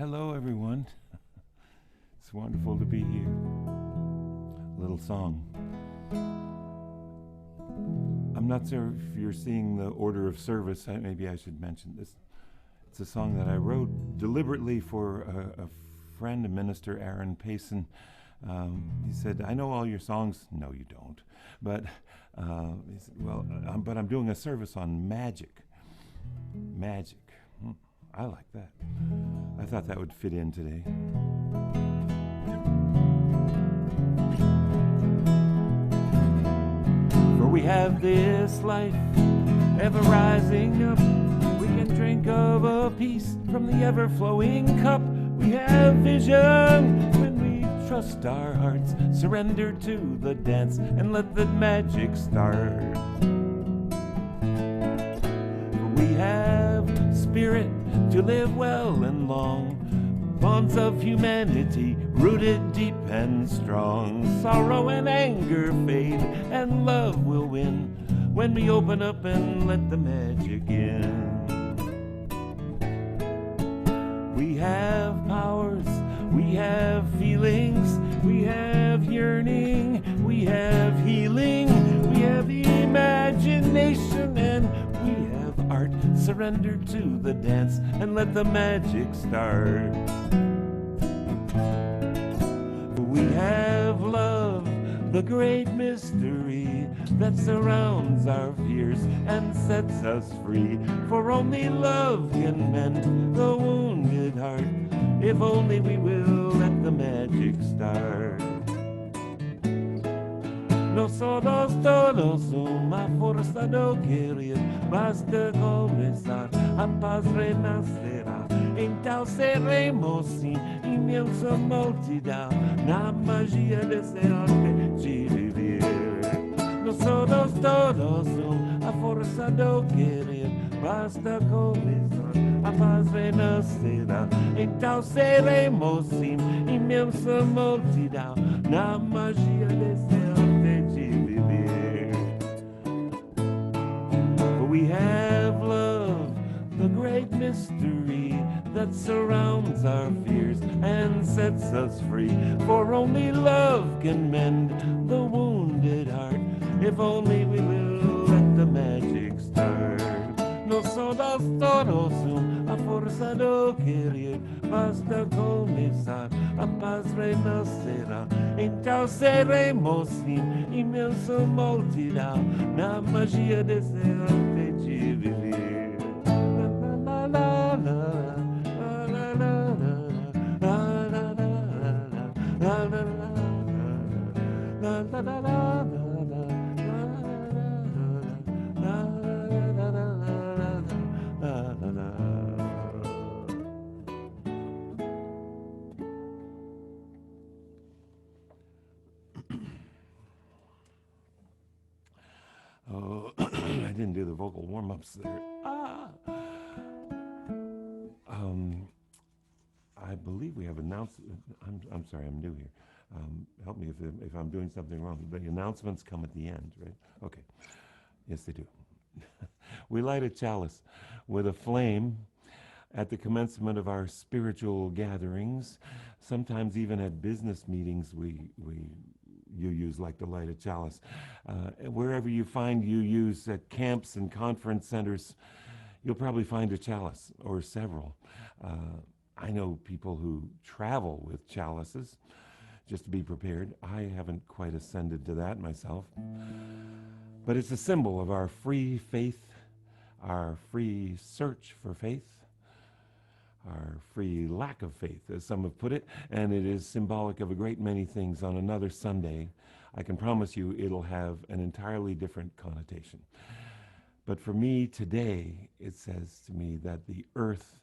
Hello, everyone. It's wonderful to be here. Little song. I'm not sure if you're seeing the order of service. Maybe I should mention this. It's a song that I wrote deliberately for a friend, a minister, Aaron Payson. He said, "I know all your songs." No, you don't. But he said, but I'm doing a service on magic. Magic. I like that. I thought that would fit in today. For we have this life ever rising up. We can drink of a peace from the ever-flowing cup. We have vision when we trust our hearts, surrender to the dance and let the magic start. For we have spirit to live well and long, bonds of humanity rooted deep and strong. Sorrow and anger fade and love will win when we open up and let the magic in. We have powers, we have feelings, we have yearning, we have healing, we have imagination, and we have art. Surrender to the dance and let the magic start. We have love, the great mystery that surrounds our fears and sets us free. For only love can mend the wounded heart, if only we will let the magic start. Nosotros todos una fuerza no querer, basta comenzar, a paz renacerá. Então seremos sim imensa multidão, na magia desse arte de viver. Nosotros todos a força do querer, basta começar, a paz renascerá. Então seremos sim imensa multidão, na magia desse arte de viver. For we have love, the great mystery that surrounds our fears and sets us free. For only love can mend the wounded heart, if only we will let the magic start. Nosotros todos a força do querer, basta começar, a paz renascerá. Então seremos sim imensa multidão, na magia desse arte de viver. La, la, la, la, la, la, la, la, la, la, la, la. Oh, I didn't do the vocal warm-ups there. I believe we have announced. I'm sorry, I'm new here. Help me if I'm doing something wrong. The announcements come at the end, right? Okay. Yes, they do. We light a chalice with a flame at the commencement of our spiritual gatherings. Sometimes even at business meetings, you use like to light a chalice. Wherever you find you use at camps and conference centers, you'll probably find a chalice or several. I know people who travel with chalices just to be prepared. I haven't quite ascended to that myself. But it's a symbol of our free faith, our free search for faith, our free lack of faith, as some have put it, and it is symbolic of a great many things. On another Sunday, I can promise you it'll have an entirely different connotation. But for me today, it says to me that the earth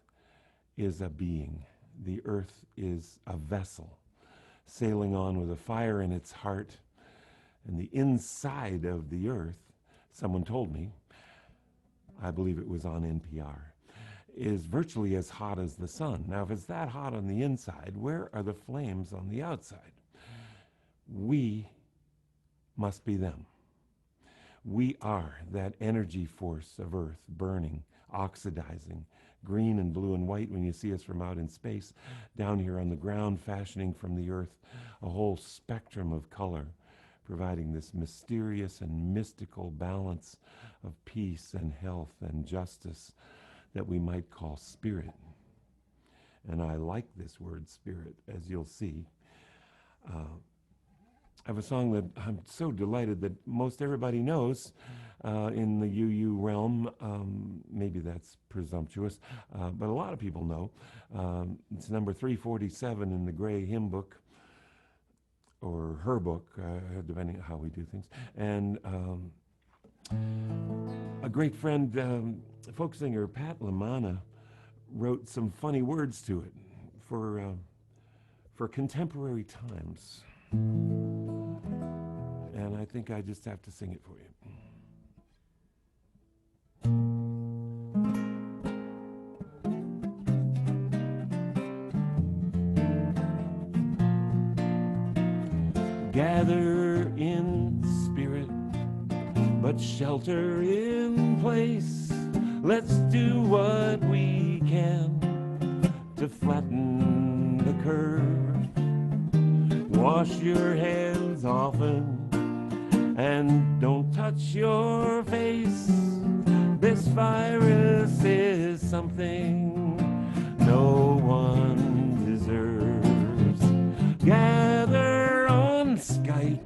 is a being. The earth is a vessel sailing on with a fire in its heart, and the inside of the earth, someone told me, I believe it was on NPR, is virtually as hot as the sun. Now, if it's that hot on the inside, where are the flames on the outside? We must be them. We are that energy force of earth, burning, oxidizing, green and blue and white when you see us from out in space, down here on the ground, fashioning from the earth a whole spectrum of color, providing this mysterious and mystical balance of peace and health and justice that we might call spirit. And I like this word spirit, as you'll see. I have a song that I'm so delighted that most everybody knows in the UU realm. Maybe that's presumptuous, but a lot of people know. It's number 347 in the Gray Hymn Book, or her book, depending on how we do things. And a great friend, folk singer Pat LaManna, wrote some funny words to it for contemporary times. And I think I just have to sing it for you. Gather in spirit, but shelter in place. Let's do what we can to flatten the curve. Wash your hands often and don't touch your face. This virus is something no one deserves. Gather on Skype,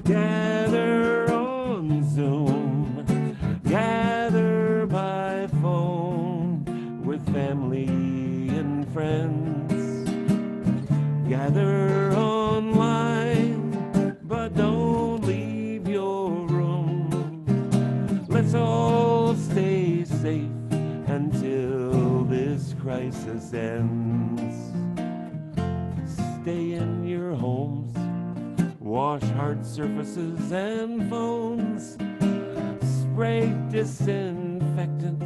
gather on Zoom, gather by phone with family and friends. Gather online, but don't leave your room. Let's all stay safe until this crisis ends. Stay in your homes, wash hard surfaces and phones, spray disinfectant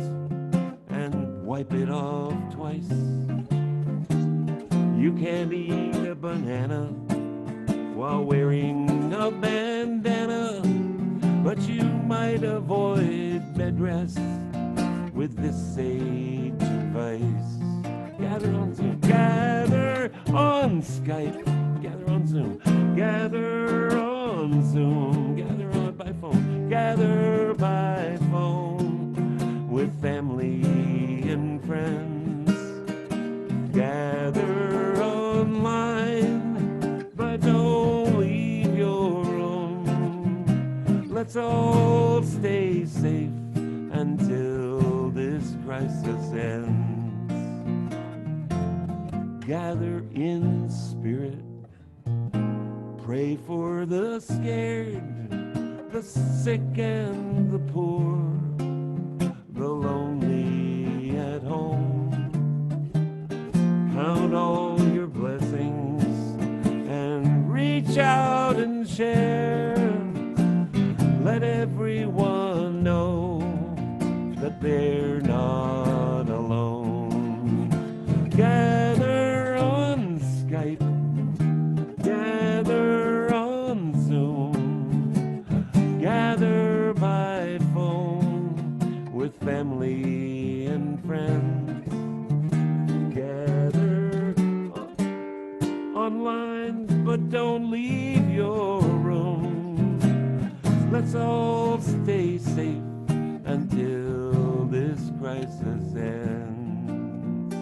and wipe it off twice. You can't eat a banana while wearing a bandana, but you might avoid bed rest with this sage advice. Gather on Zoom, gather on Skype, gather on Zoom, gather on Zoom, gather on by phone, gather by phone with family and friends. Gather online, but don't leave your room. Let's all stay safe until this crisis ends. Gather in spirit, pray for the scared, the sick and the poor, the lonely at home. Count all your blessings and reach out and share. Let everyone know that they're not alone. Gather on Skype, gather on Zoom, gather by phone with family and friends. Gather online, but don't leave your room. Let's all stay safe until this crisis ends.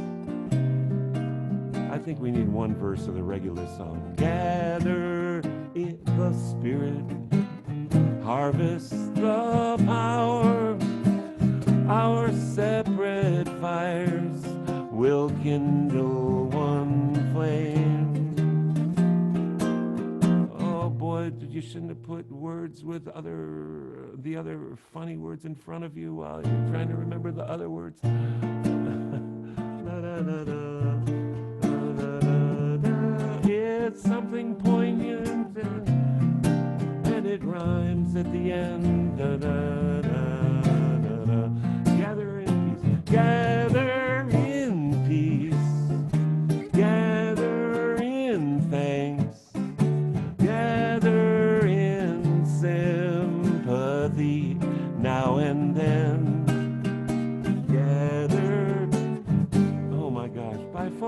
I think we need one verse of the regular song. Gather in the spirit, harvest the power. Our separate fires will kindle one flame. Oh boy, you shouldn't have put words with the other funny words in front of you while you're trying to remember the other words. La, da, da, da. It's something poignant and it rhymes at the end. Da, da, da, da, da. Gather in peace, gather in peace, gather in thanks, gather in sympathy now and then, gather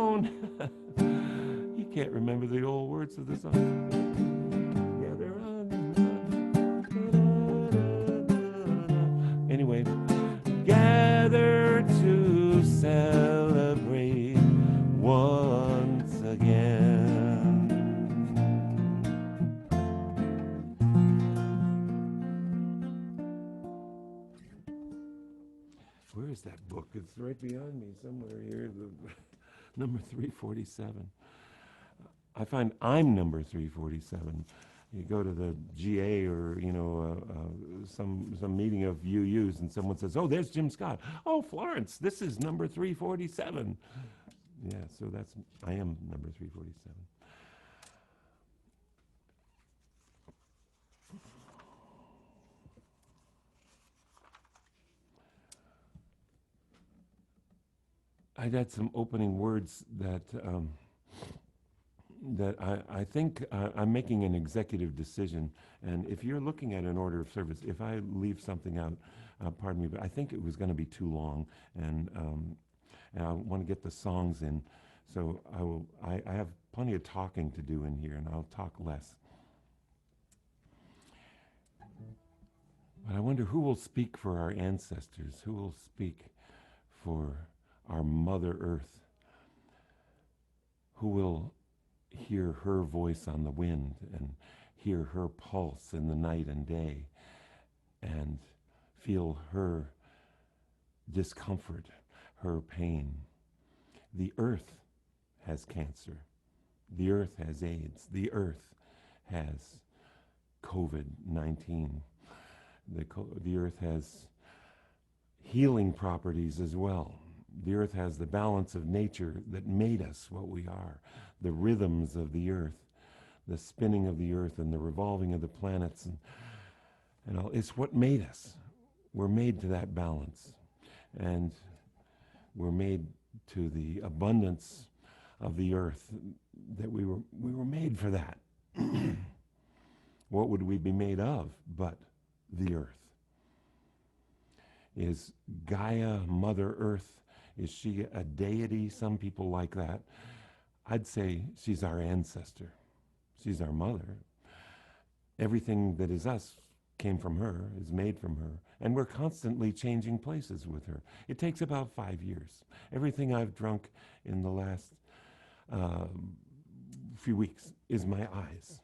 around. You can't remember the old words of the song. Gather round. Anyway, gather to celebrate once again. Where is that book? It's right behind me somewhere here. Number 347. I find I'm number 347. You go to the GA or some meeting of UUs and someone says, "Oh, there's Jim Scott. Oh, Florence, this is number 347." Yeah, so I am number 347. I'd had some opening words that I think I'm making an executive decision. And if you're looking at an order of service, if I leave something out, pardon me, but I think it was going to be too long, and I want to get the songs in. So I have plenty of talking to do in here, and I'll talk less. But I wonder who will speak for our ancestors, who will speak for our Mother Earth, who will hear her voice on the wind and hear her pulse in the night and day and feel her discomfort, her pain. The earth has cancer. The earth has AIDS. The earth has COVID-19. The earth has healing properties as well. The earth has the balance of nature that made us what we are, the rhythms of the earth, the spinning of the earth and the revolving of the planets, and all. It's what made us. We're made to that balance, and we're made to the abundance of the earth, that we were made for that. What would we be made of but the earth? Is Gaia Mother Earth, is she a deity? Some people like that. I'd say she's our ancestor. She's our mother. Everything that is us came from her, is made from her, and we're constantly changing places with her. It takes about 5 years. Everything I've drunk in the last few weeks is my eyes.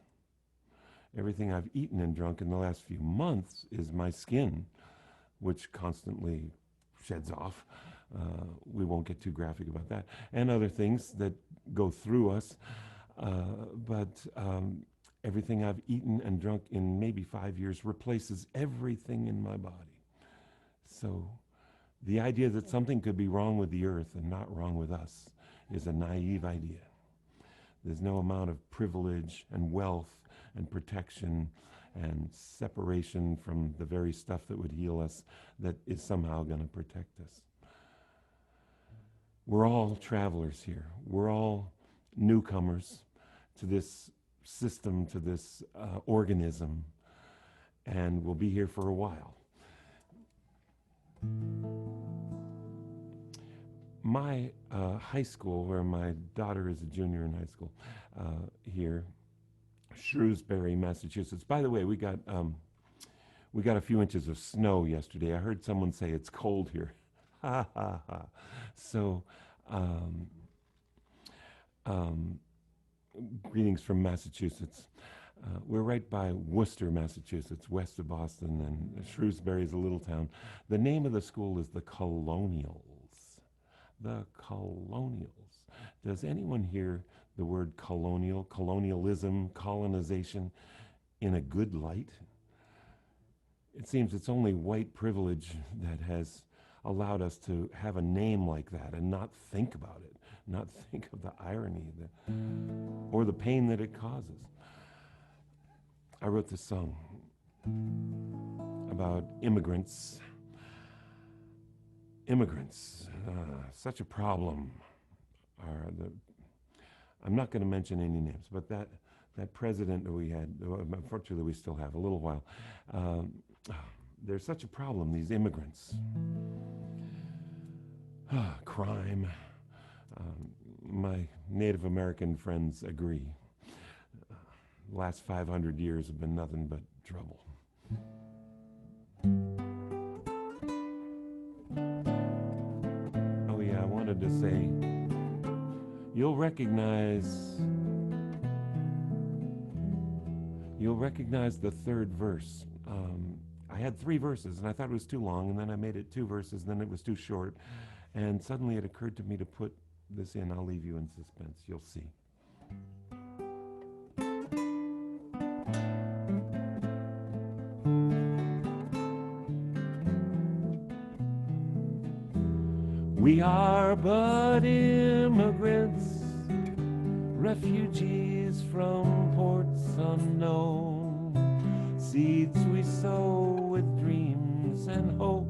Everything I've eaten and drunk in the last few months is my skin, which constantly sheds off. We won't get too graphic about that. And other things that go through us. But everything I've eaten and drunk in maybe 5 years replaces everything in my body. So the idea that something could be wrong with the earth and not wrong with us is a naive idea. There's no amount of privilege and wealth and protection and separation from the very stuff that would heal us that is somehow going to protect us. We're all travelers here. We're all newcomers to this system, to this organism, and we'll be here for a while. My high school, where my daughter is a junior in high school here, Shrewsbury, Massachusetts. By the way, we got a few inches of snow yesterday. I heard someone say it's cold here. Ha ha ha. So, greetings from Massachusetts. We're right by Worcester, Massachusetts, west of Boston, and Shrewsbury is a little town. The name of the school is the Colonials. The Colonials. Does anyone hear the word colonial, colonialism, colonization in a good light? It seems it's only white privilege that has allowed us to have a name like that and not think about it, not think of the irony or the pain that it causes. I wrote this song about immigrants. Immigrants, such a problem. I'm not going to mention any names, but that president that we had, unfortunately we still have a little while, they're such a problem, these immigrants. Crime, my Native American friends agree. The last 500 years have been nothing but trouble. Oh yeah, I wanted to say, you'll recognize the third verse. I had 3 verses, and I thought it was too long, and then I made it 2 verses, and then it was too short. And suddenly it occurred to me to put this in. I'll leave you in suspense. You'll see. We are but immigrants, refugees from ports unknown. Seeds we sow with dreams and hope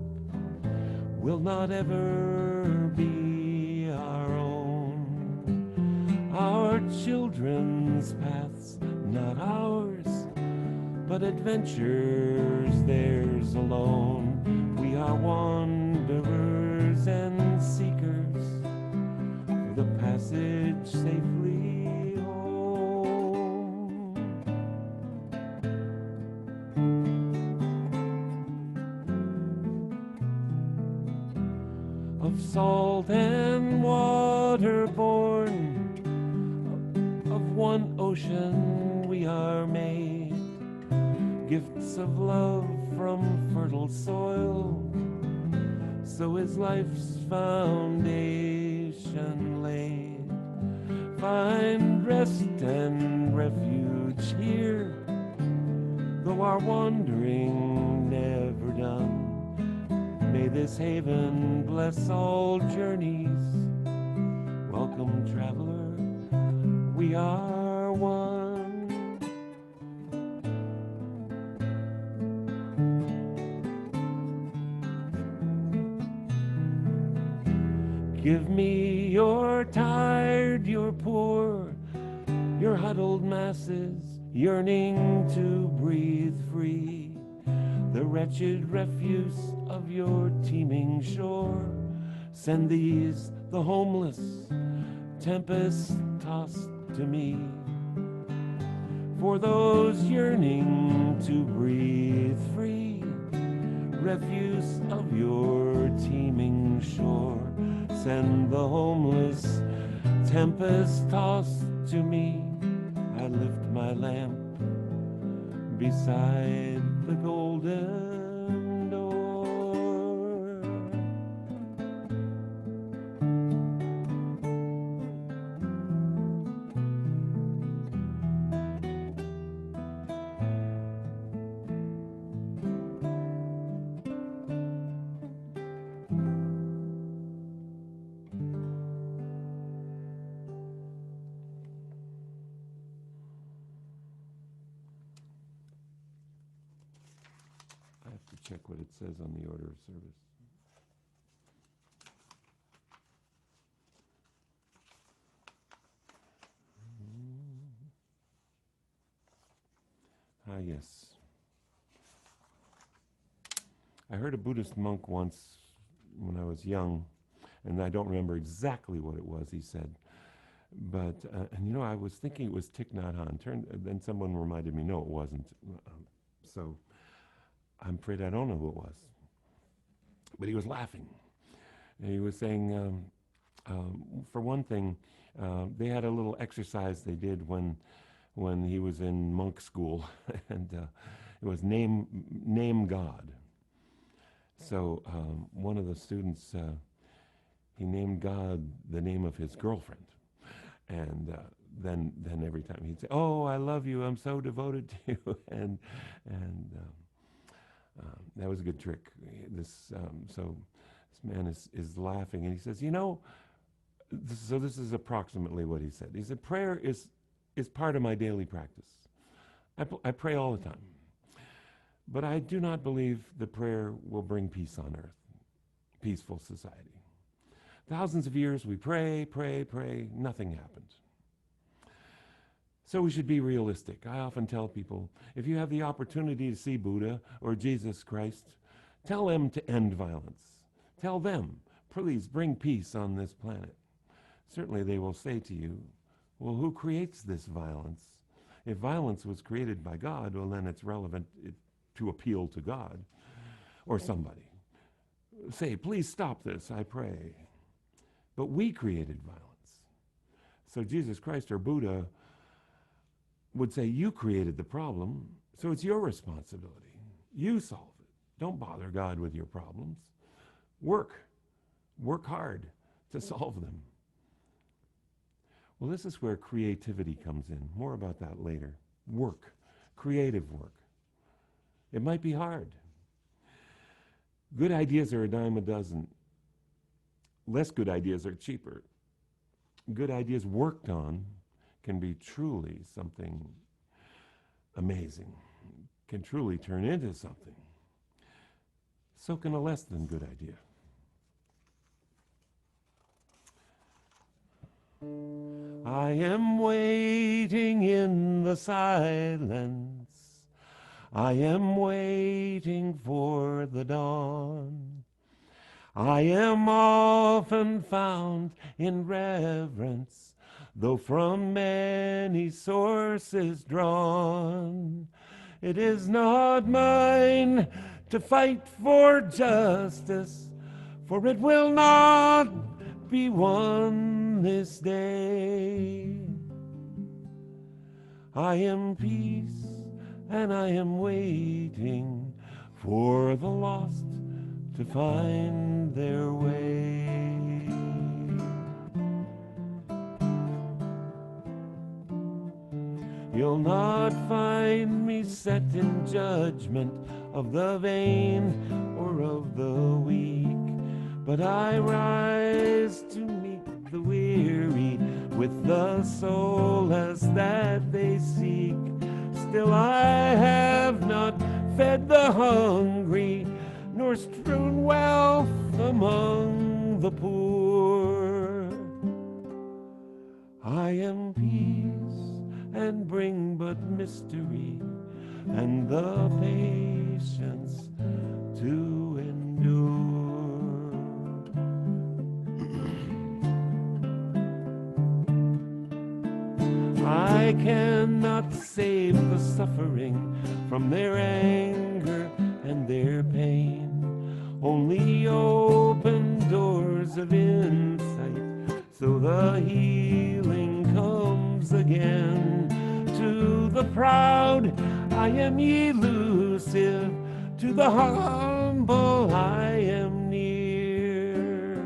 will not ever be our own. Our children's paths, not ours, but adventures theirs alone. We are wanderers and seekers for the passage safely home. Of salt and water born, of one ocean we are made, gifts of love from fertile soil, so is life's foundation laid. Find rest and refuge here, though our wandering never done. May this haven bless all journeys. Welcome, traveler, we are one. Give me your tired, your poor, your huddled masses yearning to breathe free. The wretched refuse of your teeming shore. Send these, the homeless, tempest-tossed to me. For those yearning to breathe free, refuse of your teeming shore. Send the homeless, tempest-tossed to me. I lift my lamp beside the golden door. I have to check what it says on the order of service. Yes. I heard a Buddhist monk once when I was young, and I don't remember exactly what it was he said. But, and you know, I was thinking it was Thich Nhat Hanh. Then someone reminded me, no, it wasn't. So I'm afraid I don't know who it was. But he was laughing. And he was saying, for one thing, they had a little exercise they did when he was in monk school, and it was name God. So one of the students, he named God the name of his girlfriend, and then every time he'd say, "Oh, I love you. I'm so devoted to you," and that was a good trick. So this man is laughing, and he says, "You know." So this is approximately what he said. He said, "Prayer is part of my daily practice. I pray all the time. But I do not believe that prayer will bring peace on earth, peaceful society. Thousands of years we pray, nothing happens. So we should be realistic. I often tell people, if you have the opportunity to see Buddha or Jesus Christ, tell them to end violence. Tell them, please bring peace on this planet. certainly they will say to you, well, who creates this violence? If violence was created by God, well, then it's relevant to appeal to God or somebody. Say, please stop this, I pray. But we created violence. So Jesus Christ or Buddha would say, you created the problem, so it's your responsibility. You solve it. Don't bother God with your problems. Work hard to solve them. Well, this is where creativity comes in. More about that later. Work, creative work. It might be hard. Good ideas are a dime a dozen. Less good ideas are cheaper. Good ideas worked on can be truly something amazing, can truly turn into something. So can a less than good idea. I am waiting in the silence. I am waiting for the dawn. I am often found in reverence, though from many sources drawn. It is not mine to fight for justice, for it will not be won this day. I am peace, and I am waiting for the lost to find their way. You'll not find me set in judgment of the vain or of the weak, but I rise to meet the weary with the solace that they seek. Still I have not fed the hungry, nor strewn wealth among the poor. I am peace and bring but mystery, and the patience to endure. I cannot save the suffering from their anger and their pain, only open doors of insight so the healing comes again. To the proud I am elusive, to the humble I am near.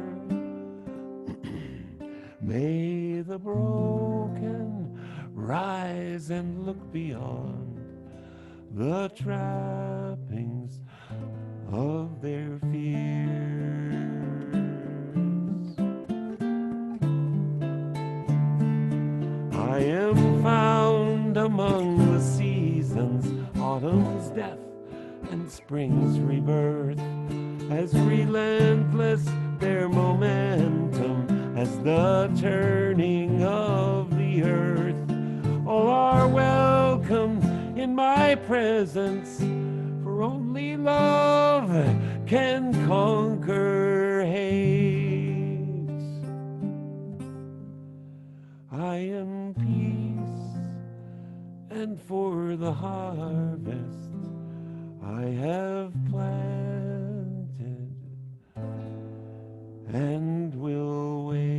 May the broken rise and look beyond the trappings of their fears. I am found among the seasons, autumn's death and spring's rebirth, as relentless their momentum as the turning of the earth. All are welcome in my presence, for only love can conquer hate. I am peace, and for the harvest I have planted and will wait.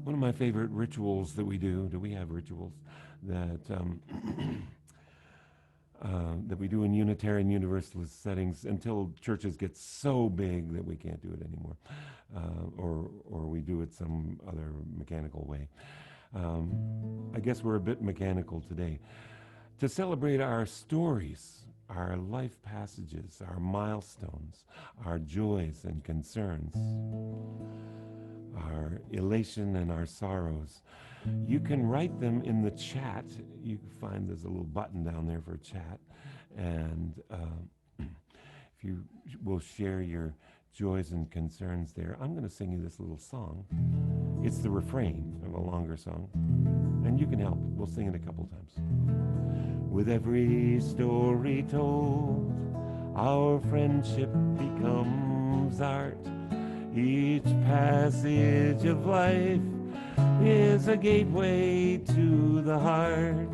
One of my favorite rituals that we do we have rituals that that we do in Unitarian Universalist settings until churches get so big that we can't do it anymore, or we do it some other mechanical way. I guess we're a bit mechanical today. To celebrate our stories, our life passages, our milestones, our joys and concerns, our elation and our sorrows. You can write them in the chat. You can find there's a little button down there for chat. And if you will share your joys and concerns there. I'm going to sing you this little song. It's the refrain of a longer song, and you can help. We'll sing it a couple times. With every story told, our friendship becomes art. Each passage of life is a gateway to the heart.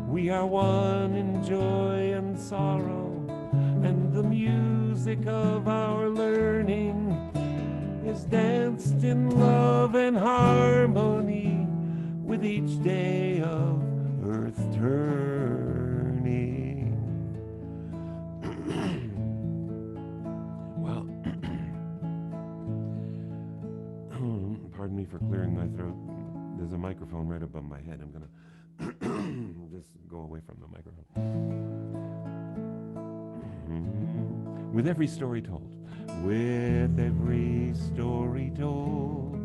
We are one in joy and sorrow, and the music of our learning is danced in love and harmony with each day of earth turning. Well, pardon me for clearing my throat. There's a microphone right above my head. I'm going to just go away from the microphone. With every story told, with every story told,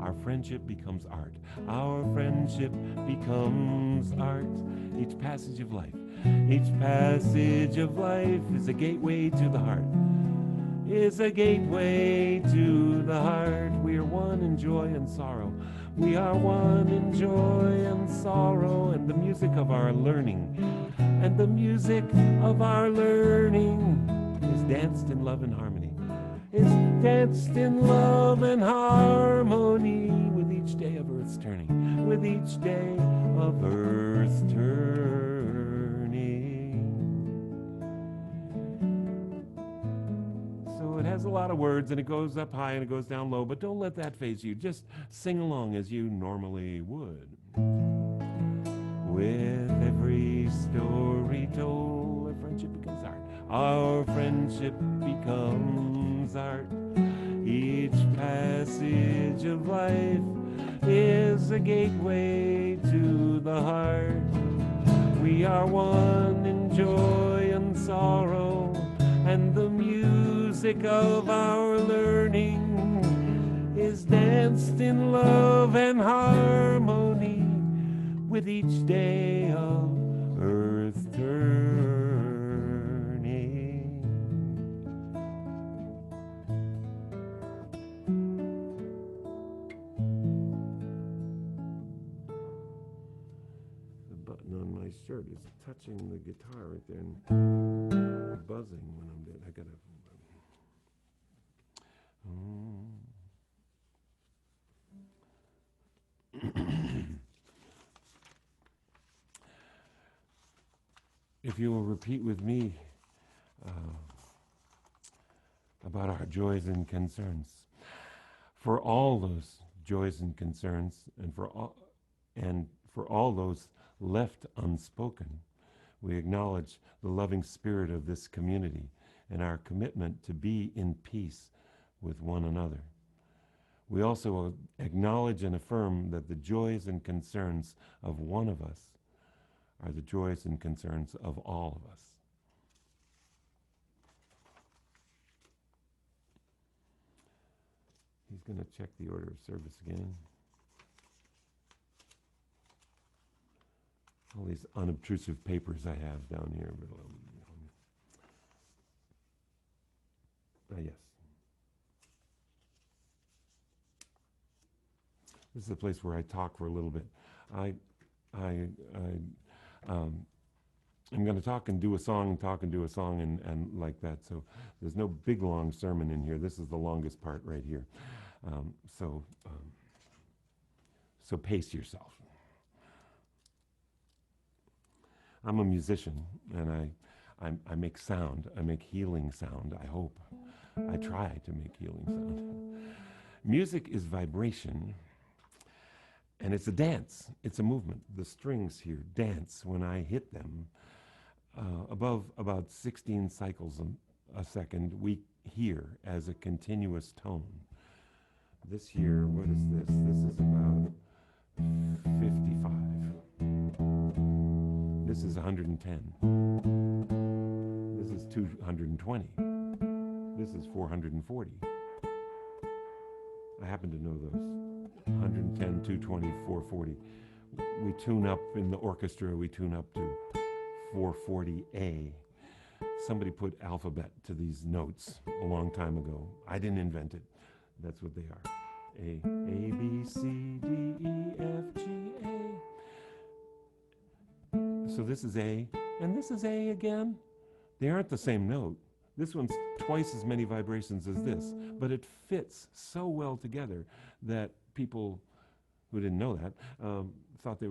our friendship becomes art. Our friendship becomes art. Each passage of life is a gateway to the heart. Is a gateway to the heart. We are one in joy and sorrow. We are one in joy and sorrow, and the music of our learning, and the music of our learning is danced in love and harmony. Is danced in love and harmony with each day of Earth's turning, with each day of Earth's turning. So it has a lot of words, and it goes up high and it goes down low, but don't let that faze you. Just sing along as you normally would. With every story told, our friendship becomes art. Our friendship becomes art. Each passage of life is a gateway to the heart. We are one in joy and sorrow, and the music of our learning is danced in love and harmony with each day of Earth turning. The button on my shirt is touching the guitar right there and buzzing when I'm doing it. I gotta. If you will repeat with me about our joys and concerns. For all those joys and concerns, and for all those left unspoken, we acknowledge the loving spirit of this community and our commitment to be in peace with one another. We also acknowledge and affirm that the joys and concerns of one of us are the joys and concerns of all of us. He's going to check the order of service again. All these unobtrusive papers I have down here. Yes. This is a place where I talk for a little bit. I'm going to talk and do a song, and like that. So there's no big, long sermon in here. This is the longest part right here. So pace yourself. I'm a musician, and I make sound. I make healing sound, I hope. I try to make healing sound. Music is vibration, and it's a dance. It's a movement. The strings here dance when I hit them. Above about 16 cycles a second, we hear as a continuous tone. This here, what is this? This is about 55. This is 110. This is 220. This is 440. I happen to know those. 110, 220, 440. We tune up in the orchestra, we tune up to 440A. Somebody put alphabet to these notes a long time ago. I didn't invent it. That's what they are. A, B, C, D, E, F, G, A. So this is A, and this is A again. They aren't the same note. This one's twice as many vibrations as this, but it fits so well together that people who didn't know that felt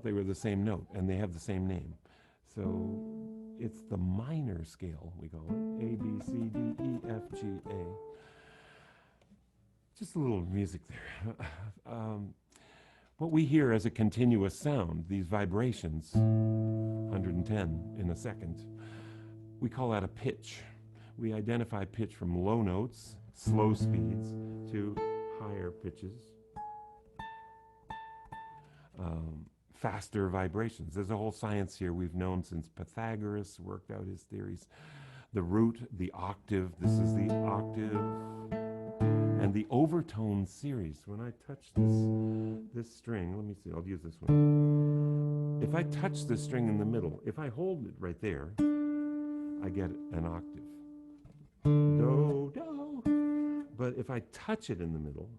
they were the same note, and they have the same name. So it's the minor scale, we call it. A, B, C, D, E, F, G, A. Just a little music there. What we hear as a continuous sound, these vibrations, 110 in a second, we call that a pitch. We identify pitch from low notes, slow speeds, to higher pitches. Faster vibrations. There's a whole science here we've known since Pythagoras worked out his theories. The root, the octave, this is the octave, and the overtone series. When I touch this string, let me see, I'll use this one. If I touch this string in the middle, if I hold it right there, I get an octave. Do, do. But if I touch it in the middle,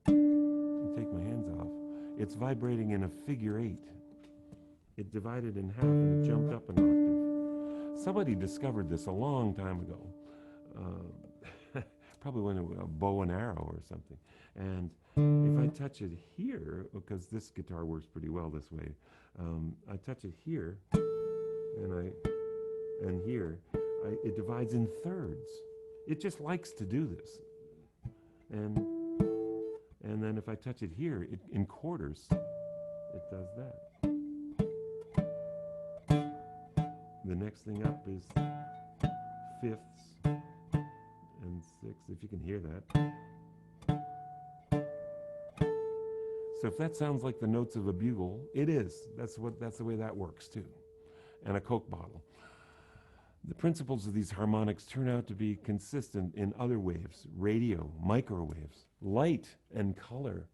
and take my hands off, it's vibrating in a figure 8. It divided in half and it jumped up an octave. Somebody discovered this a long time ago. Probably when it was a bow and arrow or something. And if I touch it here, because this guitar works pretty well this way, I touch it here and here, it divides in thirds. It just likes to do this. And then if I touch it here, in quarters, it does that. The next thing up is fifths and sixths, if you can hear that. So if that sounds like the notes of a bugle, it is. That's the way that works too. And a Coke bottle. The principles of these harmonics turn out to be consistent in other waves, radio, microwaves, light and color.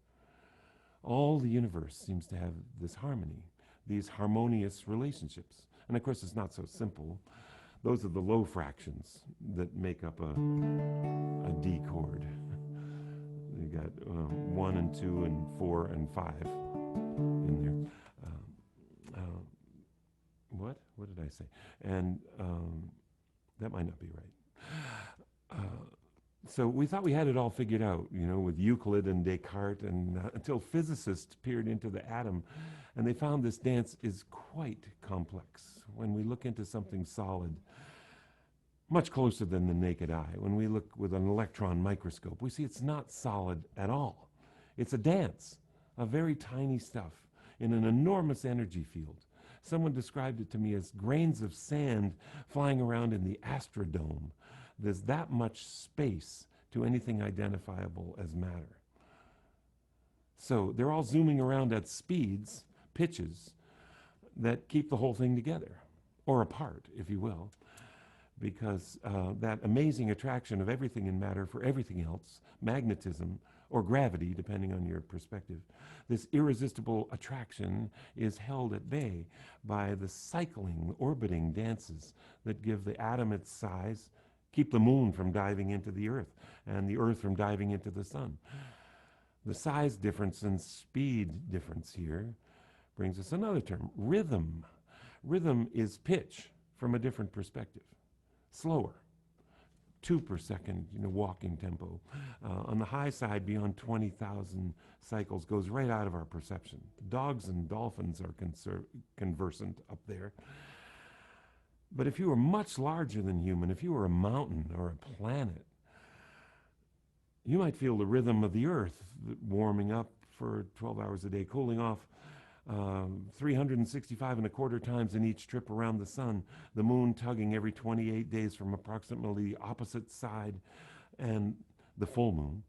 All the universe seems to have this harmony, these harmonious relationships. And of course, it's not so simple. Those are the low fractions that make up a D chord. You got 1 and 2 and 4 and 5 in there. What did I say? And that might not be right. So we thought we had it all figured out, with Euclid and Descartes, and until physicists peered into the atom, and they found this dance is quite complex. When we look into something solid, much closer than the naked eye, when we look with an electron microscope, we see it's not solid at all. It's a dance of very tiny stuff in an enormous energy field. Someone described it to me as grains of sand flying around in the astrodome. There's that much space to anything identifiable as matter. So they're all zooming around at speeds, pitches, that keep the whole thing together, or apart, if you will, because that amazing attraction of everything in matter for everything else, magnetism, or gravity, depending on your perspective, this irresistible attraction is held at bay by the cycling, orbiting dances that give the atom its size, keep the moon from diving into the earth, and the earth from diving into the sun. The size difference and speed difference here brings us another term, rhythm. Rhythm is pitch from a different perspective, slower. 2 per second, walking tempo. On the high side, beyond 20,000 cycles, goes right out of our perception. Dogs and dolphins are conversant up there. But if you were much larger than human, if you were a mountain or a planet, you might feel the rhythm of the earth warming up for 12 hours a day, cooling off 365 and a quarter times in each trip around the sun, the moon tugging every 28 days from approximately the opposite side, and the full moon.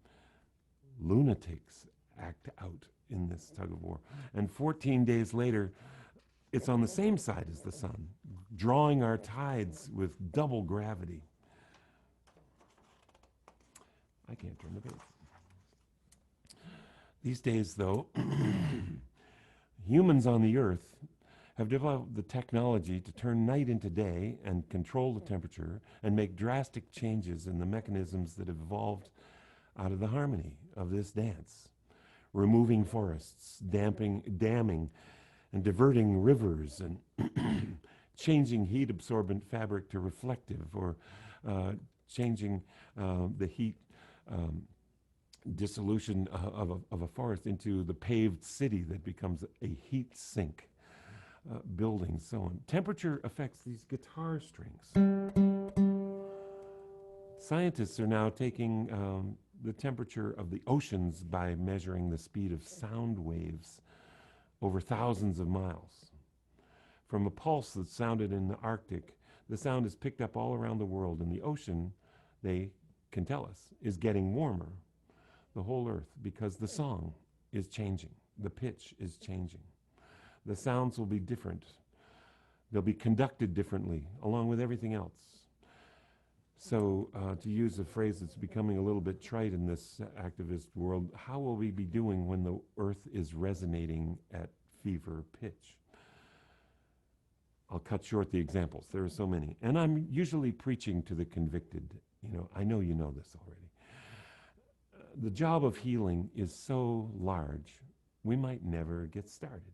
Lunatics act out in this tug of war. And 14 days later, it's on the same side as the sun, drawing our tides with double gravity. I can't turn the page. These days, though, humans on the earth have developed the technology to turn night into day and control the temperature and make drastic changes in the mechanisms that have evolved out of the harmony of this dance, removing forests, damming and diverting rivers, and changing heat absorbent fabric to reflective, or changing the heat dissolution of a forest into the paved city that becomes a heat sink. Buildings, so on. Temperature affects these guitar strings. Scientists are now taking the temperature of the oceans by measuring the speed of sound waves over thousands of miles. From a pulse that sounded in the Arctic, the sound is picked up all around the world, and the ocean, they can tell us, is getting warmer, the whole Earth, because the song is changing, the pitch is changing. The sounds will be different. They'll be conducted differently, along with everything else. So, to use a phrase that's becoming a little bit trite in this activist world, how will we be doing when the Earth is resonating at fever pitch? I'll cut short the examples. There are so many. And I'm usually preaching to the convicted. I know you know this already. The job of healing is so large, we might never get started.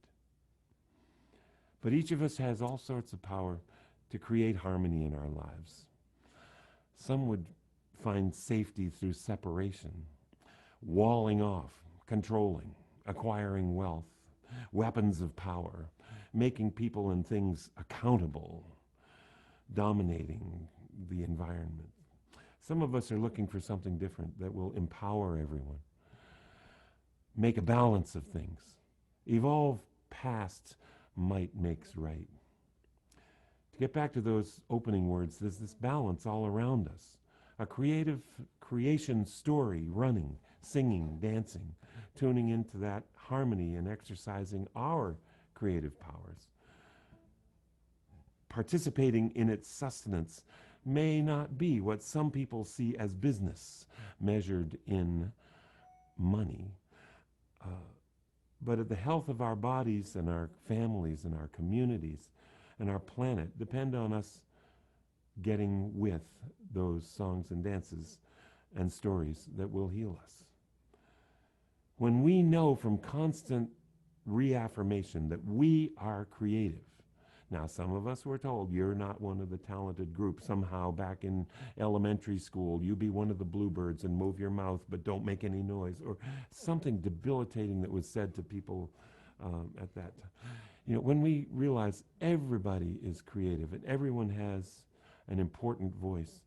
But each of us has all sorts of power to create harmony in our lives. Some would find safety through separation, walling off, controlling, acquiring wealth, weapons of power, making people and things accountable, dominating the environment. Some of us are looking for something different that will empower everyone, make a balance of things, evolve past might makes right. To get back to those opening words, there's this balance all around us. A creative creation story running, singing, dancing, tuning into that harmony and exercising our creative powers. Participating in its sustenance may not be what some people see as business, measured in money. But the health of our bodies and our families and our communities and our planet depend on us getting with those songs and dances and stories that will heal us. When we know from constant reaffirmation that we are creative. Now, some of us were told, you're not one of the talented group. Somehow back in elementary school, you be one of the bluebirds and move your mouth, but don't make any noise, or something debilitating that was said to people at that time. When we realize everybody is creative and everyone has an important voice,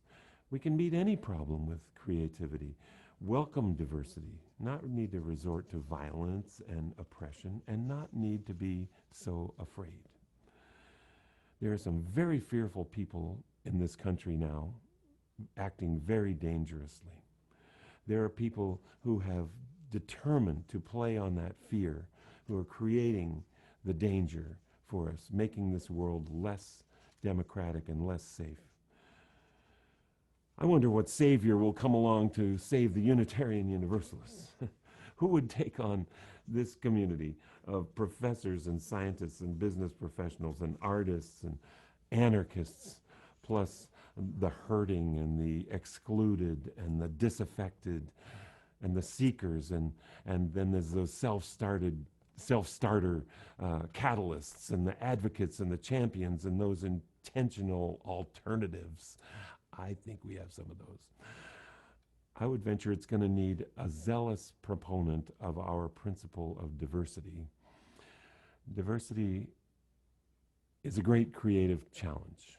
we can meet any problem with creativity. Welcome diversity, not need to resort to violence and oppression, and not need to be so afraid. There are some very fearful people in this country now, acting very dangerously. There are people who have determined to play on that fear, who are creating the danger for us, making this world less democratic and less safe. I wonder what savior will come along to save the Unitarian Universalists. Who would take on this community of professors and scientists and business professionals and artists and anarchists, plus the hurting and the excluded and the disaffected and the seekers, and then there's those self-starter catalysts and the advocates and the champions and those intentional alternatives. I think we have some of those. I would venture it's going to need a zealous proponent of our principle of diversity. Diversity is a great creative challenge.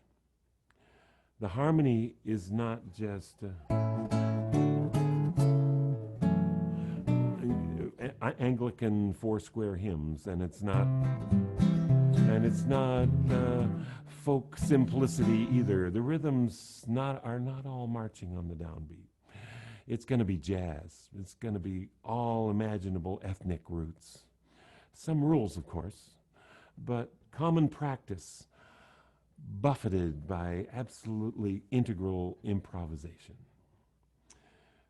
The harmony is not just Anglican four-square hymns, and it's not folk simplicity either. The rhythms are not all marching on the downbeat. It's going to be jazz. It's going to be all imaginable ethnic roots. Some rules, of course, but common practice buffeted by absolutely integral improvisation.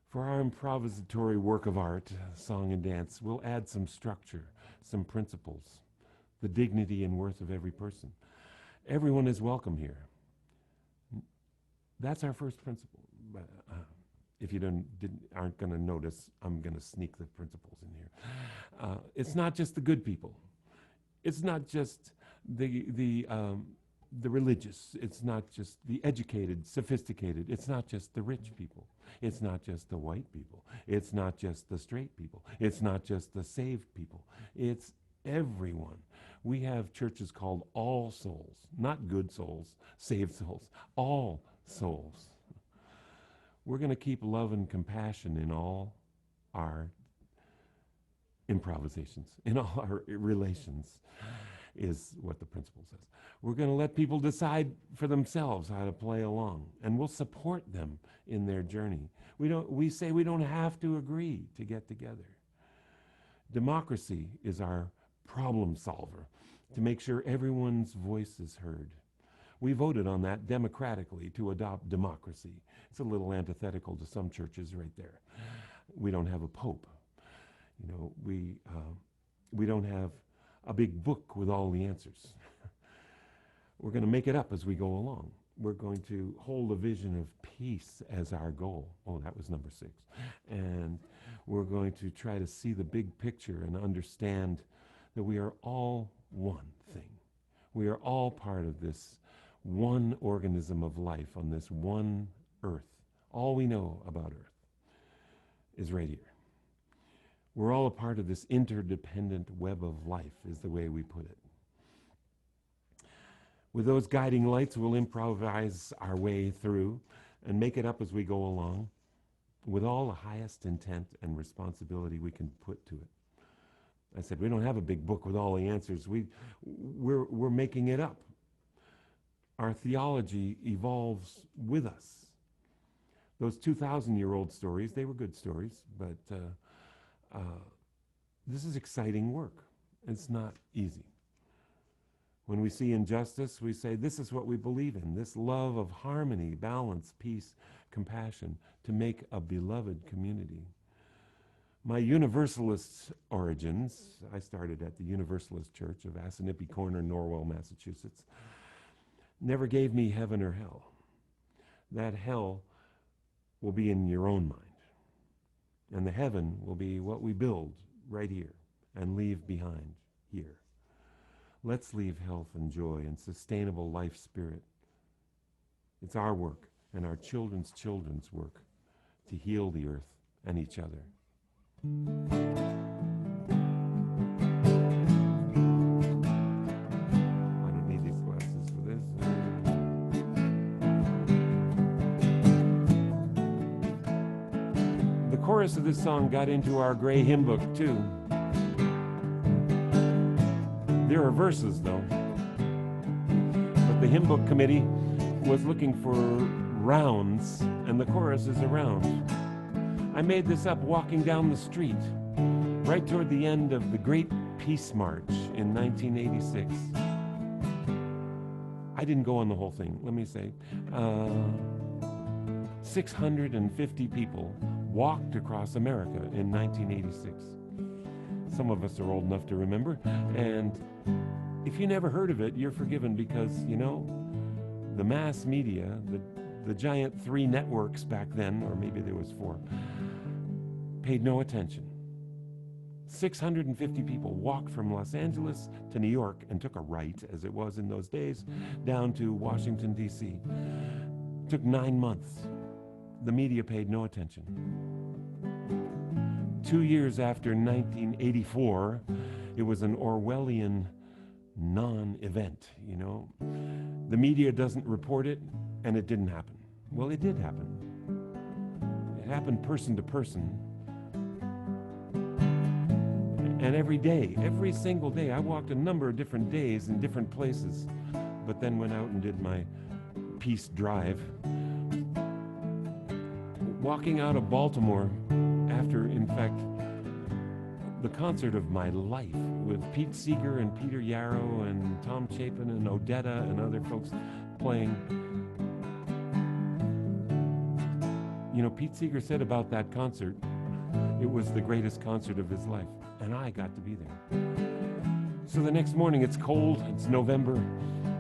For our improvisatory work of art, song and dance, we'll add some structure, some principles, the dignity and worth of every person. Everyone is welcome here. That's our first principle. If you aren't going to notice, I'm going to sneak the principles in here. It's not just the good people. It's not just the religious. It's not just the educated, sophisticated. It's not just the rich people. It's not just the white people. It's not just the straight people. It's not just the saved people. It's everyone. We have churches called All Souls, not good souls, saved souls, all souls. We're going to keep love and compassion in all our improvisations, in all our relations, is what the principle says. We're going to let people decide for themselves how to play along, and we'll support them in their journey. We say we don't have to agree to get together. Democracy is our problem solver to make sure everyone's voice is heard. We voted on that democratically to adopt democracy. It's a little antithetical to some churches right there. We don't have a pope. You know, we don't have a big book with all the answers. We're going to make it up as we go along. We're going to hold a vision of peace as our goal. Oh, that was number 6. And we're going to try to see the big picture and understand that we are all one thing. We are all part of this one organism of life on this one earth. All we know about Earth is right here. We're all a part of this interdependent web of life, is the way we put it. With those guiding lights, we'll improvise our way through and make it up as we go along with all the highest intent and responsibility we can put to it. I said, we don't have a big book with all the answers. We're making it up. Our theology evolves with us. Those 2,000-year-old stories, they were good stories, but this is exciting work. It's not easy. When we see injustice, we say, this is what we believe in, this love of harmony, balance, peace, compassion, to make a beloved community. My Universalist origins, I started at the Universalist Church of Assinippi Corner, Norwell, Massachusetts, never gave me heaven or hell. That hell will be in your own mind. And the heaven will be what we build right here and leave behind here. Let's leave health and joy and sustainable life spirit. It's our work and our children's children's work to heal the earth and each other. I don't need these glasses for this. The chorus of this song got into our gray hymn book too. There are verses, though. But the hymn book committee was looking for rounds, and the chorus is a round. I made this up walking down the street, right toward the end of the Great Peace March in 1986. I didn't go on the whole thing, let me say. 650 people walked across America in 1986. Some of us are old enough to remember, and if you never heard of it, you're forgiven because, you know, the mass media, the giant 3 networks back then, or maybe there was 4, paid no attention. 650 people walked from Los Angeles to New York and took a right, as it was in those days, down to Washington, D.C. Took 9 months. The media paid no attention. 2 years after 1984, it was an Orwellian non-event, you know. The media doesn't report it, and it didn't happen. Well, it did happen. It happened person to person. And every day, every single day, I walked a number of different days in different places, but then went out and did my peace drive. Walking out of Baltimore after, in fact, the concert of my life with Pete Seeger and Peter Yarrow and Tom Chapin and Odetta and other folks playing. You know, Pete Seeger said about that concert, it was the greatest concert of his life, and I got to be there. So the next morning it's cold, it's November,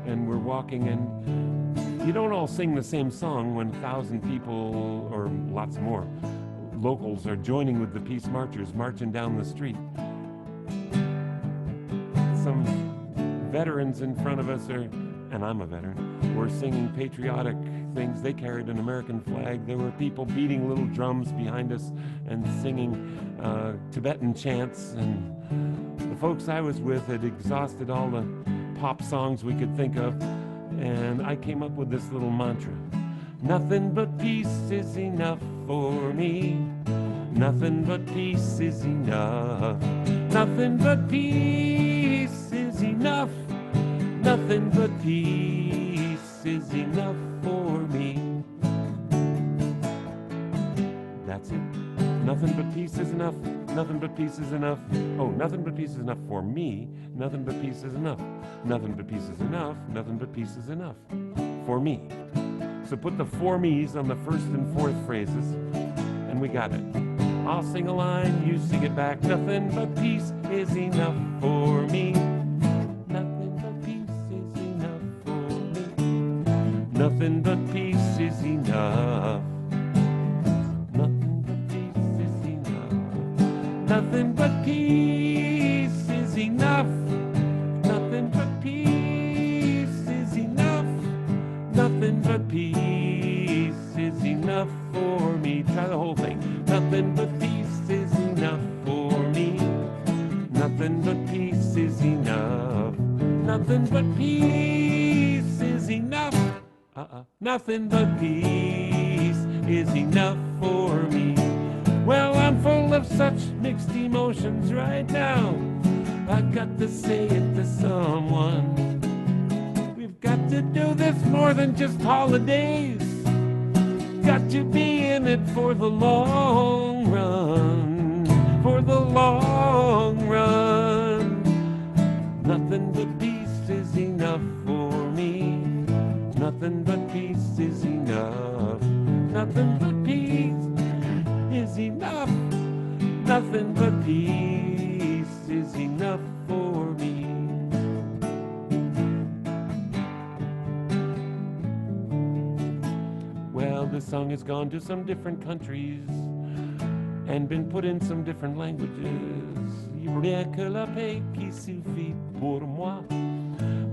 and we're walking, and you don't all sing the same song when 1,000 people, or lots more, locals are joining with the peace marchers marching down the street. Some veterans in front of us are, and I'm a veteran, were singing patriotic things. They carried an American flag. There were people beating little drums behind us and singing Tibetan chants, and the folks I was with had exhausted all the pop songs we could think of, and I came up with this little mantra. Nothing but peace is enough for me. Nothing but peace is enough. Nothing but peace is enough. Nothing but peace is enough for me. That's it. Nothing but peace is enough. Nothing but peace is enough. Oh, nothing but peace is enough for me. Nothing but peace is enough. Nothing but peace is enough. Nothing but peace is enough for me. So put the four me's on the first and fourth phrases, and we got it. I'll sing a line, you sing it back. Nothing but peace is enough for me. Nothing but peace is enough for me. Nothing but peace is enough. Nothing but peace is enough. Nothing but peace is enough. Nothing but peace is enough. Nothing but peace is enough for me. Try the whole thing. Nothing but peace is enough for me. Nothing but peace is enough. Nothing but peace is enough. Nothing but peace is enough for me. Well, I'm full of such mixed emotions right now. I got to say it to someone. We've got to do this more than just holidays. Got to be in it for the long run. For the long run. Nothing but peace is enough for me. Nothing but peace is enough. Nothing but peace is enough. Nothing but peace is enough for me. Well, this song has gone to some different countries and been put in some different languages. Rien que la paix qui suffit pour moi.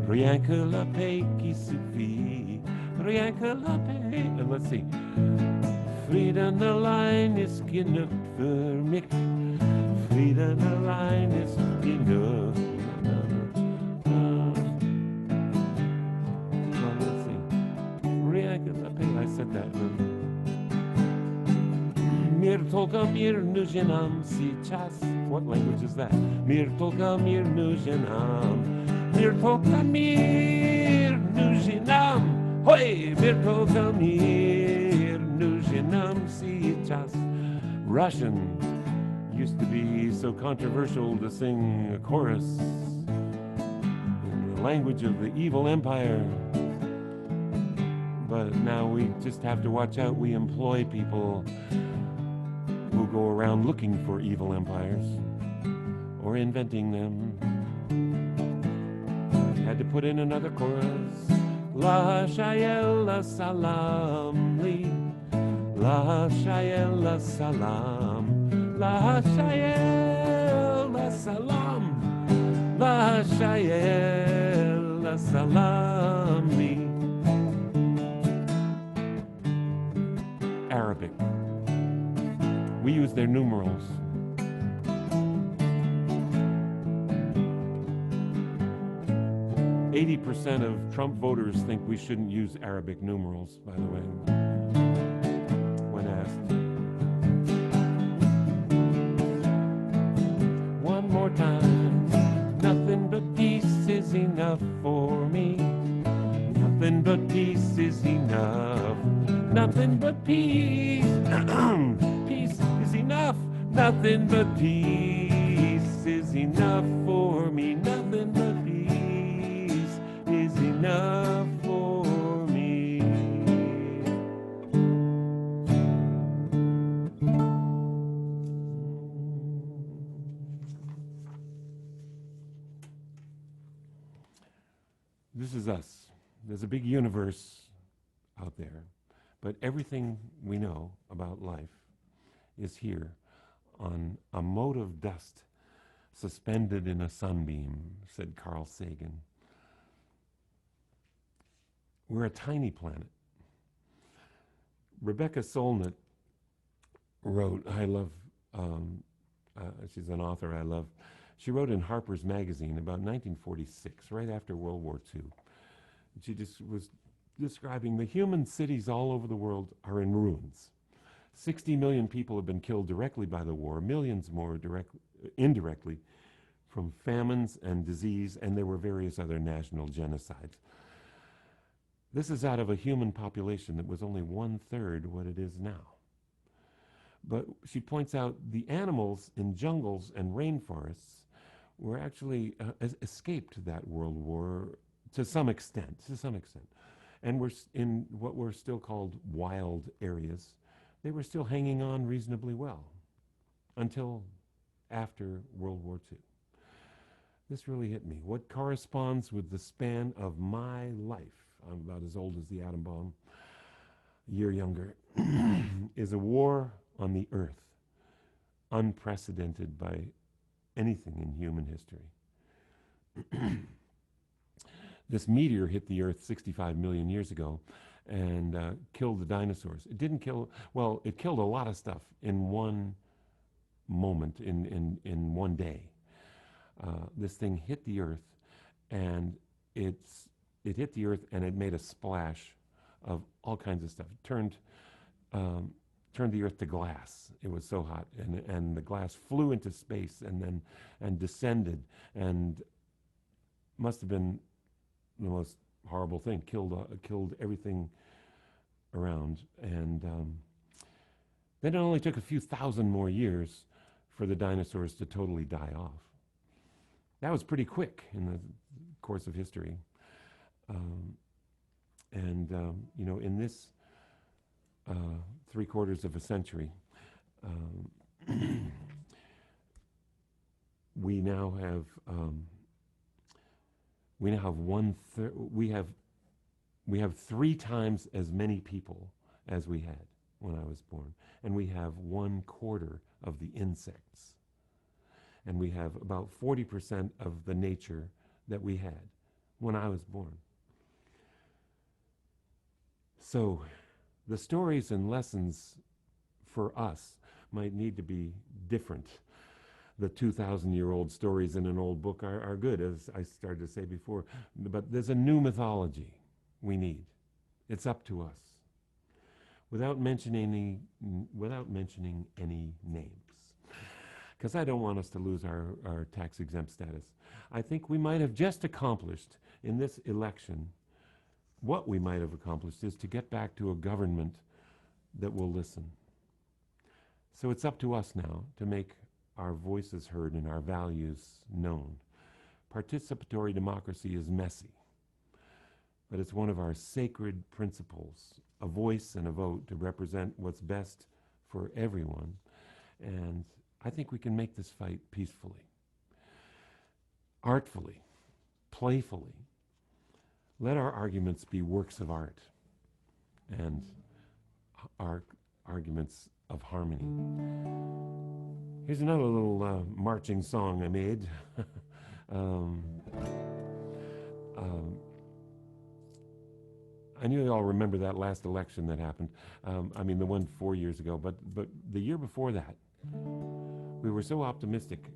Rien que la paix qui suffit. Rien que la paix. And let's see. Frieden allein ist genug für mich. Frieden allein ist genug. Well, let's see. Rien que la paix. I said that. Mir tolka mir nu ženam сейчас. What language is that? Mir tolka mir nu ženam. Mir tolka mir nu ženam. Hoi! Mir tolka mir nu ženam сейчас. Russian used to be so controversial to sing a chorus in the language of the evil empire. But now we just have to watch out. We employ people who go around looking for evil empires or inventing them. Had to put in another chorus. La Shayela Salam Li. La Shayela Salam. La Shayela Salam. La Shayela Salam Li. Arabic. We use their numerals. %80 of Trump voters think we shouldn't use Arabic numerals, by the way, when asked. One more time. Nothing but peace is enough for me. Nothing but peace is enough. Nothing but peace. Peace is enough. Nothing but peace is enough for me. Nothing but peace is enough for me. this is us. There's a big universe out there, but everything we know about life is here on a mote of dust suspended in a sunbeam, said Carl Sagan. We're a tiny planet. Rebecca Solnit wrote, she's an author I love. She wrote in Harper's Magazine about 1946, right after World War II. She just was describing the human cities all over the world are in ruins. 60 million people have been killed directly by the war, millions more indirectly from famines and disease, and there were various other national genocides. This is out of a human population that was only 1/3 what it is now. But she points out the animals in jungles and rainforests were actually escaped that world war to some extent, and were in what were still called wild areas. They were still hanging on reasonably well until after World War II. This really hit me. What corresponds with the span of my life, I'm about as old as the atom bomb, a year younger, is a war on the earth, unprecedented by anything in human history. This meteor hit the earth 65 million years ago and killed the dinosaurs. It didn't kill, well, it killed a lot of stuff in one moment, in one day. This thing hit the earth, and it hit the earth, and it made a splash of all kinds of stuff. It turned the earth to glass. It was so hot, and the glass flew into space and descended, and must have been the most horrible thing. Killed everything around, and then it only took a few thousand more years for the dinosaurs to totally die off. That was pretty quick in the course of history. In this 3/4 of a century, we now have 3 times as many people as we had when I was born, and we have 1/4 of the insects, and we have about 40% of the nature that we had when I was born. So the stories and lessons for us might need to be different. The 2,000-year-old stories in an old book are good, as I started to say before, but there's a new mythology we need. It's up to us. Without mentioning any names, because I don't want us to lose our tax-exempt status. I think we might have just accomplished in this election, what we might have accomplished is to get back to a government that will listen. So it's up to us now to make our voices heard and our values known. Participatory democracy is messy, but it's one of our sacred principles, a voice and a vote to represent what's best for everyone. And I think we can make this fight peacefully, artfully, playfully. Let our arguments be works of art and our arguments of harmony. Here's another little marching song I made. I knew you all remember that last election that happened. The one 4 years ago, but the year before that, we were so optimistic.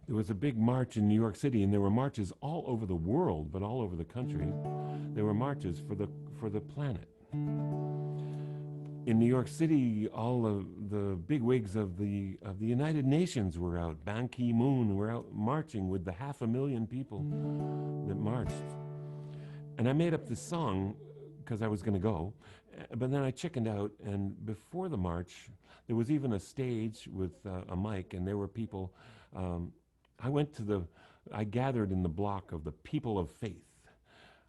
There was a big march in New York City, and there were marches all over the world, but all over the country. There were marches for the planet. In New York City, all of the bigwigs of the United Nations were out. Ban Ki-moon were out marching with the 500,000 people that marched. And I made up this song because I was going to go, but then I chickened out, and before the march, there was even a stage with a mic, and there were people. I gathered in the block of the people of faith.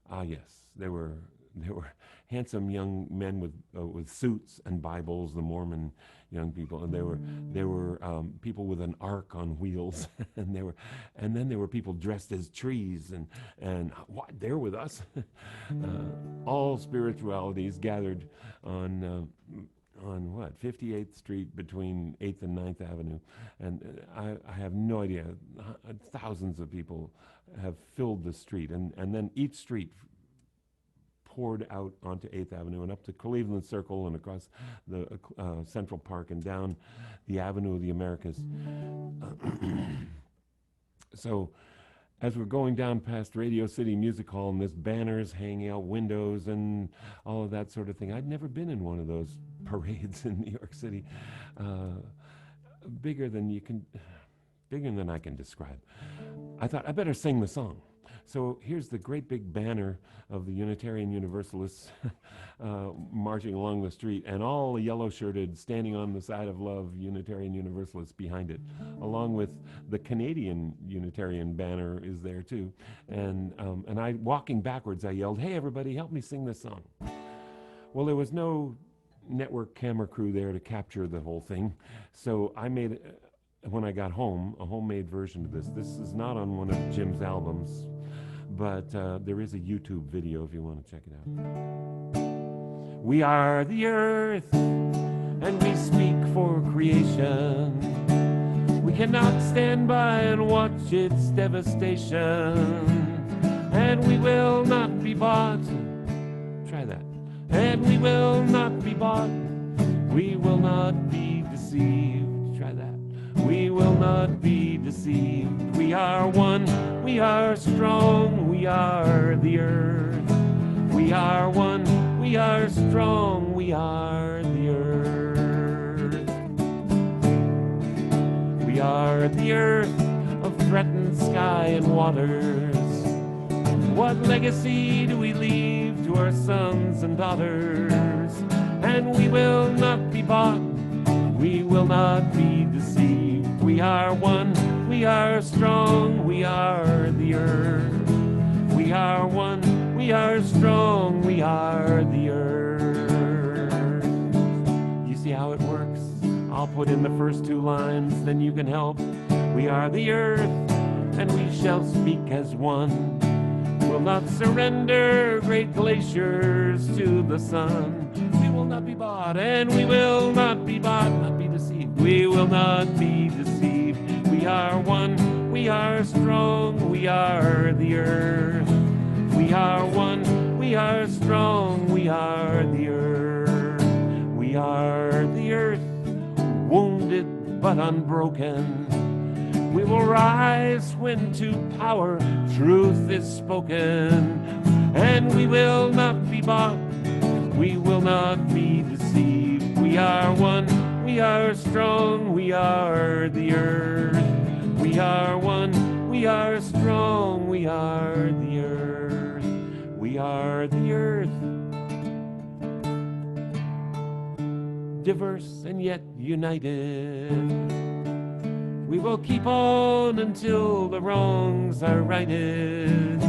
Ah, yes, there were handsome young men with suits and Bibles, the Mormon, young people, and there were people with an ark on wheels, and then there were people dressed as trees, and what, they're with us. All spiritualities gathered on what, 58th Street between 8th and 9th Avenue. And I have no idea. Thousands of people have filled the street. And then each street poured out onto 8th Avenue and up to Cleveland Circle and across the Central Park and down the Avenue of the Americas. So as we're going down past Radio City Music Hall, and this banners hanging out windows and all of that sort of thing. I'd never been in one of those parades in New York City. Bigger than I can describe. I thought, I better sing the song. So here's the great big banner of the Unitarian Universalists marching along the street, and all the yellow-shirted, standing on the side of love Unitarian Universalists behind it, along with the Canadian Unitarian banner is there too. And I, walking backwards, I yelled, "Hey everybody, help me sing this song." Well, there was no network camera crew there to capture the whole thing, so I made, when I got home, a homemade version of this. This is not on one of Jim's albums, but there is a YouTube video if you want to check it out. We are the earth, and we speak for creation. We cannot stand by and watch its devastation, and we will not be bought. Try that. And we will not be bought. We will not be deceived. Try that. We will not be deceived. We are one, we are strong, we are the earth. We are one, we are strong, we are the earth. We are the earth of threatened sky and waters. What legacy do we leave to our sons and daughters? And we will not be bought, we will not be deceived. We are one, we are strong, we are the earth. We are one, we are strong, we are the earth. You see how it works? I'll put in the first two lines, then you can help. We are the earth, and we shall speak as one. We'll not surrender great glaciers to the sun. We will not be bought, and we will not be bought, not be deceived. We will not be deceived. We are one, we are strong, we are the earth. We are one, we are strong, we are the earth. We are the earth, wounded but unbroken. We will rise when to power truth is spoken. And we will not be bought, we will not be deceived. We are one, we are strong, we are the earth. We are one, we are strong, we are the earth. We are the earth. Diverse and yet united. We will keep on until the wrongs are righted.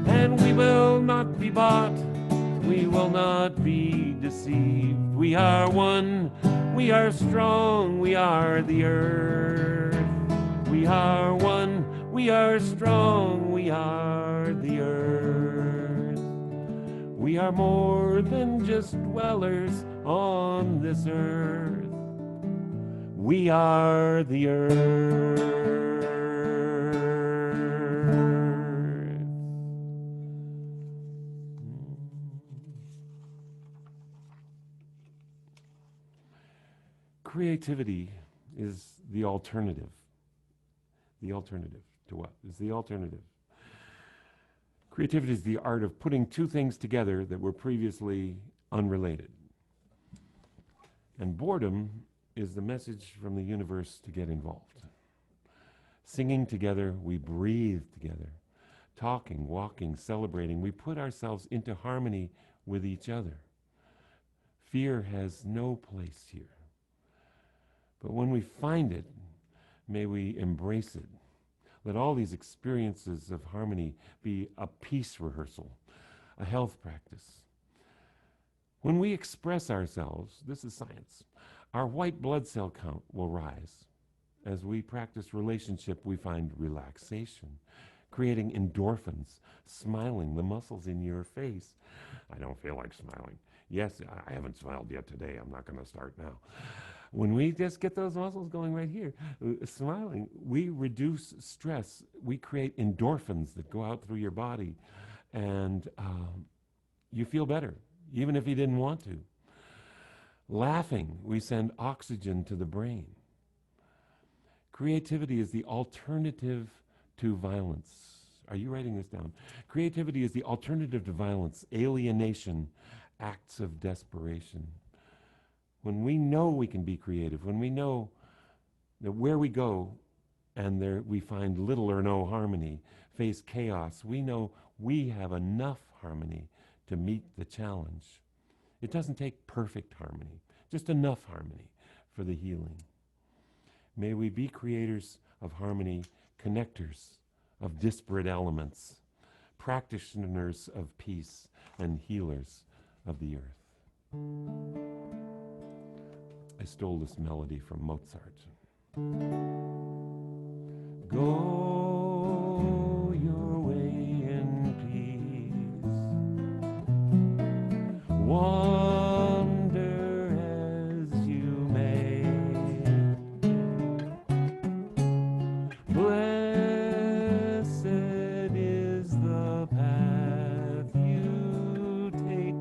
And we will not be bought, we will not be deceived. We are one, we are strong, we are the earth. We are one, we are strong, we are the earth. We are more than just dwellers on this earth. We are the earth. Creativity is the alternative. The alternative to what? Is the alternative. Creativity is the art of putting two things together that were previously unrelated. And boredom is the message from the universe to get involved. Singing together, we breathe together. Talking, walking, celebrating, we put ourselves into harmony with each other. Fear has no place here. But when we find it, may we embrace it. Let all these experiences of harmony be a peace rehearsal, a health practice. When we express ourselves, this is science, Our white blood cell count will rise. As we practice relationship, we find relaxation, creating endorphins, smiling, the muscles in your face. I don't feel like smiling. Yes, I haven't smiled yet today. I'm not going to start now. When we just get those muscles going right here, smiling, we reduce stress. We create endorphins that go out through your body, and you feel better, even if you didn't want to. Laughing, we send oxygen to the brain. Creativity is the alternative to violence. Are you writing this down? Creativity is the alternative to violence, alienation, acts of desperation. When we know we can be creative, when we know that where we go and there we find little or no harmony, face chaos, we know we have enough harmony to meet the challenge. It doesn't take perfect harmony, just enough harmony for the healing. May we be creators of harmony, connectors of disparate elements, practitioners of peace, and healers of the earth. I stole this melody from Mozart. Go your way in peace. Wander as you may. Blessed is the path you take.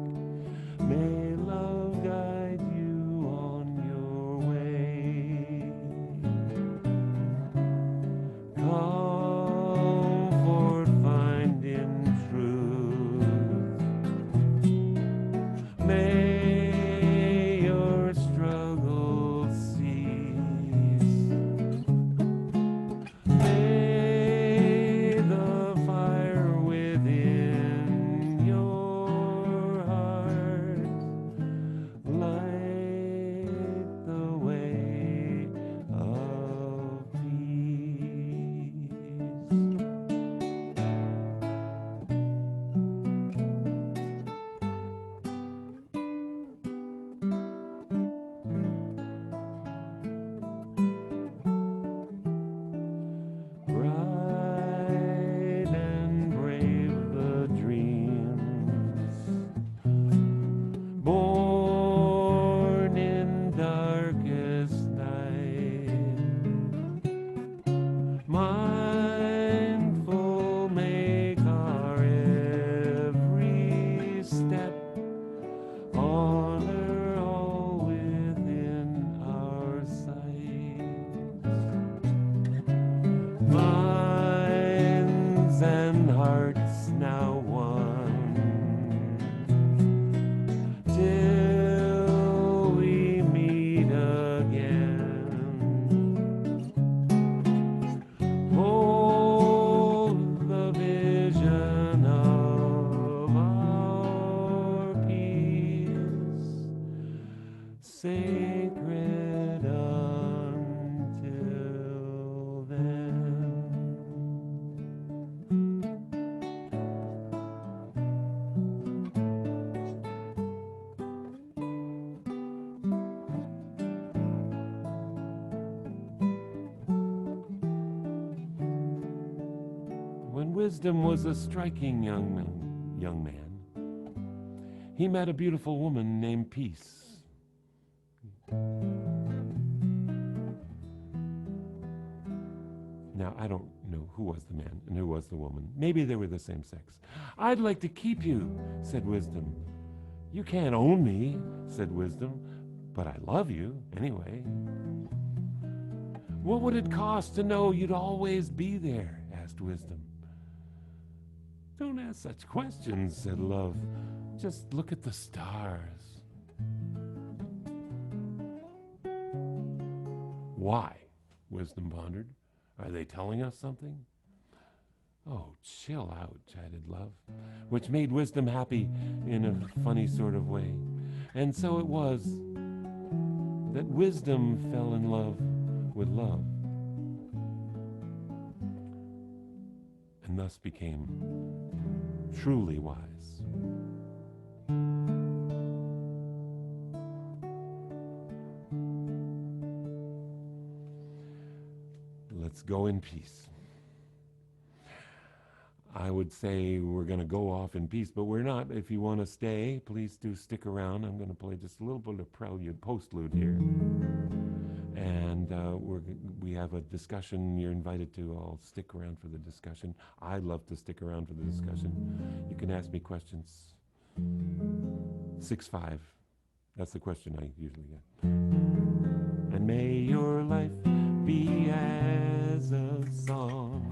May love guide you on your way. Comfort find in truth. May your struggles cease. May the fire within your heart light the way of peace. Bright and brave the dreams, born in darkest night. Mindful make our every step, honor all within our sight. Minds and hearts now one, till we meet again. Hold the vision of our peace, sacred until then. When Wisdom was a striking young man, he met a beautiful woman named Peace. Now, I don't know who was the man and who was the woman. Maybe they were the same sex. I'd like to keep you, said Wisdom. You can't own me, said Wisdom, but I love you anyway. What would it cost to know you'd always be there, asked Wisdom. Don't ask such questions, said Love. Just look at the stars. Why? Wisdom pondered. Are they telling us something? Oh, chill out, chatted Love, which made Wisdom happy in a funny sort of way. And so it was that Wisdom fell in love with Love, and thus became truly wise. Let's go in peace. I would say we're going to go off in peace, but we're not. If you want to stay, please do stick around. I'm going to play just a little bit of prelude, postlude here. And we have a discussion you're invited to. I'll stick around for the discussion. I'd love to stick around for the discussion. You can ask me questions. 6-5. That's the question I usually get. And may your life be as a song,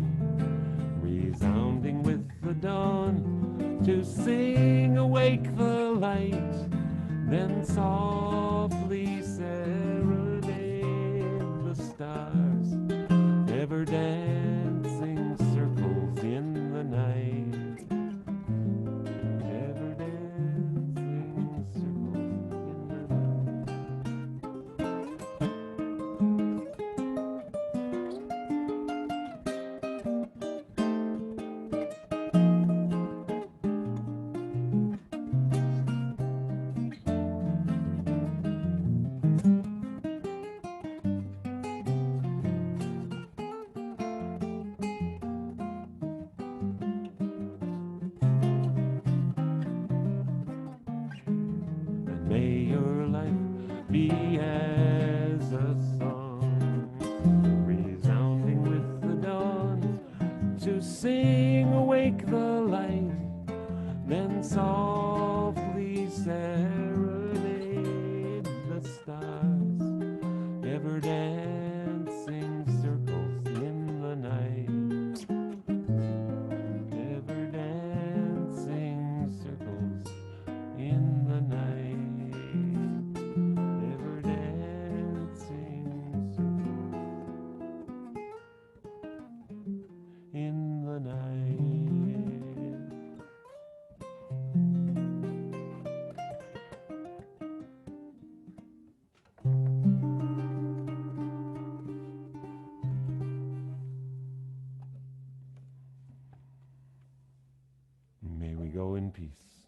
resounding with the dawn, to sing awake the light, then softly serenade the stars, ever dancing circles in the night, ever dancing circles in the night. May your life be as a song, resounding with the dawn, to sing awake the light, then softly serenade the stars, ever dancing circles in the night, ever dancing circles in the night. In the night. May we go in peace.